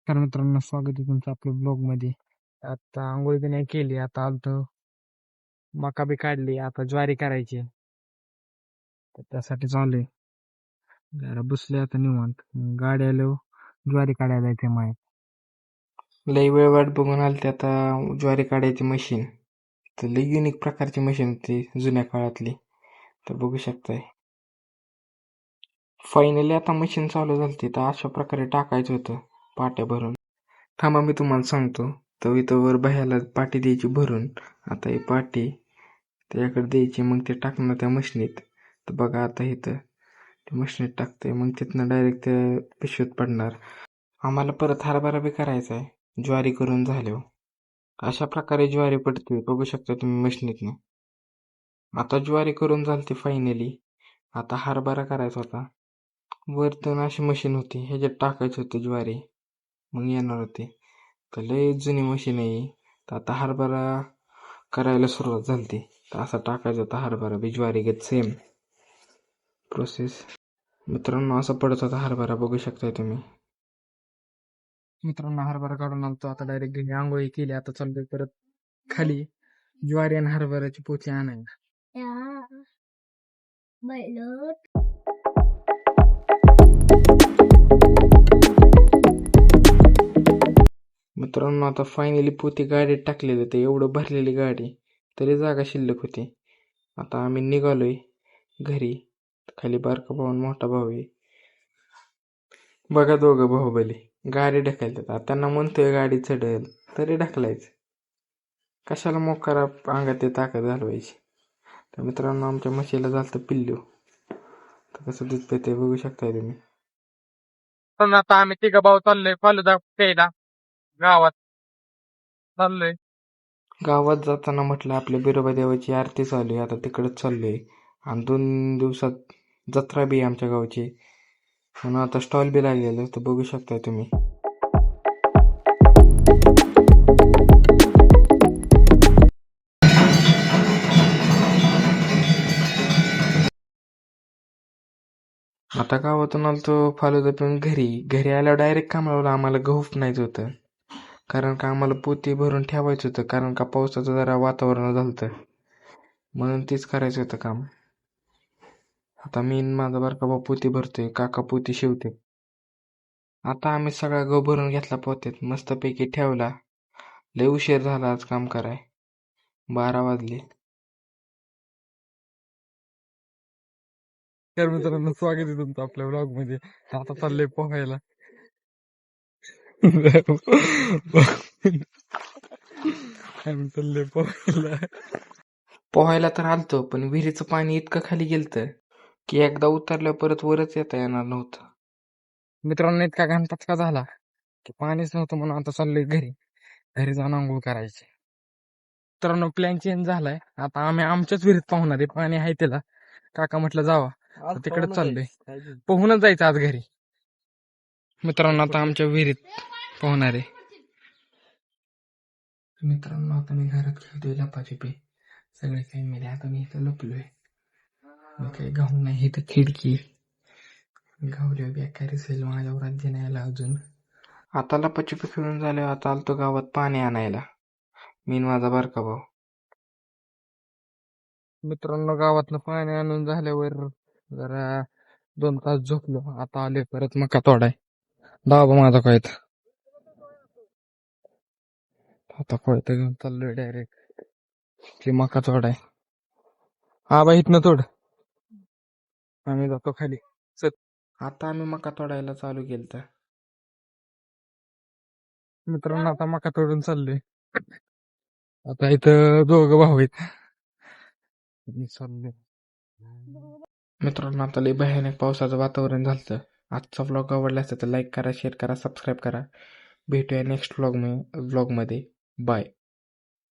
तर मित्रांनो, स्वागत आहे तुमचं आपल्या ब्लॉग मध्ये. आता आंघोळ बी नाही केली, आता आलतो मका बी काढली, आता ज्वारी करायची. तर त्यासाठी चालू जरा बसले आता निवांत. गाडी आलो, ज्वारी काढायला जायचंय माय. लई वेळ वाट बघून आलती आता ज्वारी काढायची मशीन. तर लई युनिक प्रकारची मशीन होती जुन्या काळातली. तर बघू शकताय. फायनली आता मशीन चालू झालती. तर अशा प्रकारे टाकायचं होतं पाट्या भरून. थांबा मी तुम्हाला सांगतो. तर इथं वर बाह्याला पाटी द्यायची भरून. आता ही पाटी त्याच्याकडे द्यायची, मग ते टाकणार त्या मशीनीत. तर बघा आता इथं ते मशीनीत टाकते, मग तिथनं डायरेक्ट त्या पिशवीत पडणार. आम्हाला परत हरभरा बी करायचा आहे ज्वारी करून झाल्यावर. अशा प्रकारे ज्वारी पडते, बघू शकता तुम्ही मशीनीतनं. आता ज्वारी करून झालती फायनली. आता हरभरा करायचा होता. वरतून अशी मशीन होती, ह्याच्यात टाकायची होती ज्वारी, मग येणार होती. तर लय जुनी मशीन आहे. तर आता हरभरा करायला सुरुवात झालती. तर असा टाकायचा होता हरभरा बी ज्वारी घेत, सेम प्रोसेस. मित्रांनो, असा पडत होता हरभरा, बघू शकताय तुम्ही. मित्रांनो, हरभरा काढून आलतो, आता डायरेक्ट घरी आंघोळी केली. आता चाललोय परत खाली ज्वारी आणि हरभऱ्याची पोती आणायला. मित्रांनो, आता फायनली पोती गाडीत टाकलेली. तर एवढं भरलेली गाडी, तरी जागा शिल्लक होती. आता आम्ही निघालोय घरी. खाली बारका भाऊ आणि मोठा भाऊ आहे. बघा दोघं बाहुबली गाडी ढकलतात. त्यांना म्हणतोय गाडी चढेल, तरी ढकलायचं. कशाला मोकारा अंगात ते ताकद घालवायची. तर मित्रांनो, आमच्या म्हशीला झालतं पिल्लू. तर कसं दूध पिते बघू शकताय तुम्ही. पण आता आम्ही तिघं भाऊ चाललोय फालुदा प्यायला गावात. चाललोय गावात जाताना म्हटलं आपल्या बिरोबा देवाची आरती चालू आहे, आता तिकडंच चाललोय. आणि 2 दिवसात जत्रा बी आहे आमच्या गावची, म्हणून आता स्टॉल बी लागलेलं. तर बघू शकताय तुम्ही. आता गावातून आलतो फालुदा पिऊन घरी आल्यावर डायरेक्ट कामाला आम्हाला गहू नाही होतं. कारण का आम्हाला पोती भरून ठेवायचं होतं, कारण का पावसाचं जरा वातावरण झालं, म्हणून तेच करायचं होतं काम. आता मी माझा बारका भाऊ पोती भरतोय, काका पोती शिवते. आता आम्ही सगळा गहू भरून घेतला पोत्यात, मस्तपैकी ठेवला. लय उशीर झाला आज काम कराय, 12 वाजले. तर मित्रांनो, स्वागत आहे तुमचं आपल्या ब्लॉग मध्ये. आता चाललोय पोहायला. आम्ही चाललोय पोहायला. पोहायला तर आलतो, पण विहिरीचं पाणी इतकं खाली गेलतं की एकदा उतरल्या परत वरच येता येणार नव्हतं. मित्रांनो, इतका घाण पचका झाला की पाणीच नव्हतं, म्हणून आता चाललोय घरी जाऊन आंघोळ करायची. मित्रांनो, प्लॅन चेंज झालाय. आता आम्ही आमच्याच विहिरीत पाहुणार आहे, पाणी आहे त्याला. काका म्हटलं जावा, तर तिकडे चाललोय. पोहूनच जायचं आज घरी. मित्रांनो, आता आमच्या विहिरीत पोहणार आहे. मित्रांनो, आता मी घरात खेळतोय लपाछपी. सगळे फॅमिली, आता मी इथं लपलोय. मी काही गाऊ नाही, इथं खिडकी गावल्या बेकारी असेल, माझ्यावर राज्य नाही आला अजून. आता लपाछपी खेळून झाल्यावर आता आलतो गावात पाणी आणायला, मी माझा बारका भाऊ. मित्रांनो, गावातनं पाणी आणून झाल्यावर जरा 2 तास झोपलो. आता आले परत मका तोडाय. दाबा माझा कोयता. आता कोयता घेऊन चाललोय डायरेक्ट की मका तोडाय. हा बाई, इथनं तोड, आम्ही जातो खाली. आता आम्ही मका तोडायला चालू केलं. मित्रांनो, आता मका तोडून चाललोय. आता इथं 2 भाऊ आहेत. चाललोय. मित्रांनो, आता लय भयानक पावसाचं वातावरण झालं. आजचा व्लॉग आवडला असेल तर लाईक करा, शेअर करा, सबस्क्राईब करा. भेटूया नेक्स्ट व्लॉगमध्ये. बाय.